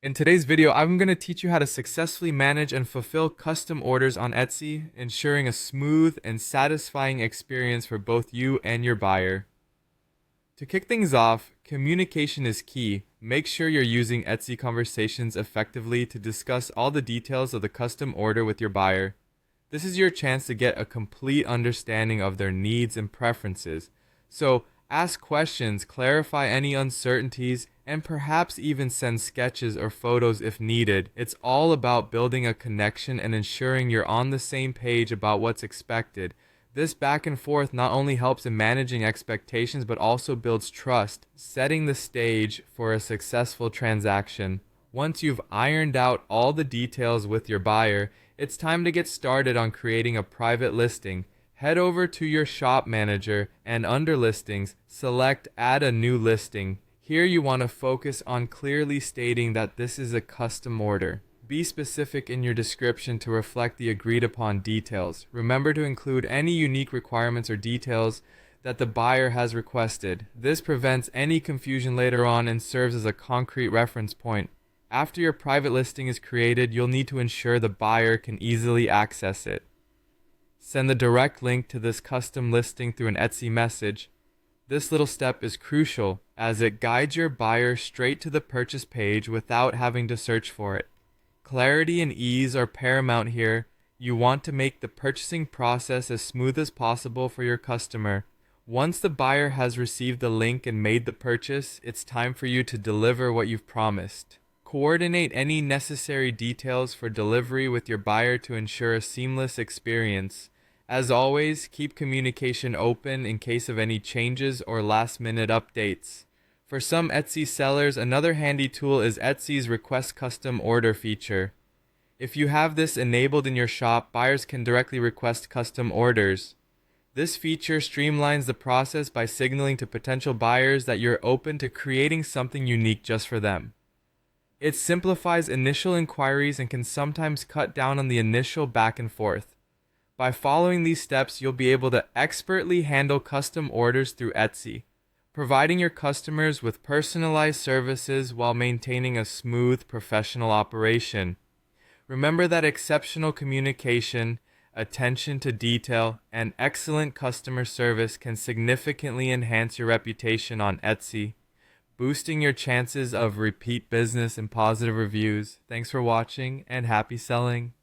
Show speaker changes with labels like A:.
A: In today's video, I'm going to teach you how to successfully manage and fulfill custom orders on Etsy, ensuring a smooth and satisfying experience for both you and your buyer. To kick things off, communication is key. Make sure you're using Etsy conversations effectively to discuss all the details of the custom order with your buyer. This is your chance to get a complete understanding of their needs and preferences. So, ask questions, clarify any uncertainties, and perhaps even send sketches or photos if needed. It's all about building a connection and ensuring you're on the same page about what's expected. This back and forth not only helps in managing expectations but also builds trust, setting the stage for a successful transaction. Once you've ironed out all the details with your buyer, it's time to get started on creating a private listing. Head over to your shop manager and under listings, select add a new listing. Here you want to focus on clearly stating that this is a custom order. Be specific in your description to reflect the agreed upon details. Remember to include any unique requirements or details that the buyer has requested. This prevents any confusion later on and serves as a concrete reference point. After your private listing is created, you'll need to ensure the buyer can easily access it. Send the direct link to this custom listing through an Etsy message. This little step is crucial as it guides your buyer straight to the purchase page without having to search for it. Clarity and ease are paramount here. You want to make the purchasing process as smooth as possible for your customer. Once the buyer has received the link and made the purchase, it's time for you to deliver what you've promised. Coordinate any necessary details for delivery with your buyer to ensure a seamless experience. As always, keep communication open in case of any changes or last-minute updates. For some Etsy sellers, another handy tool is Etsy's Request Custom Order feature. If you have this enabled in your shop, buyers can directly request custom orders. This feature streamlines the process by signaling to potential buyers that you're open to creating something unique just for them. It simplifies initial inquiries and can sometimes cut down on the initial back and forth. By following these steps, you'll be able to expertly handle custom orders through Etsy, providing your customers with personalized services while maintaining a smooth, professional operation. Remember that exceptional communication, attention to detail, and excellent customer service can significantly enhance your reputation on Etsy, boosting your chances of repeat business and positive reviews. Thanks for watching and happy selling.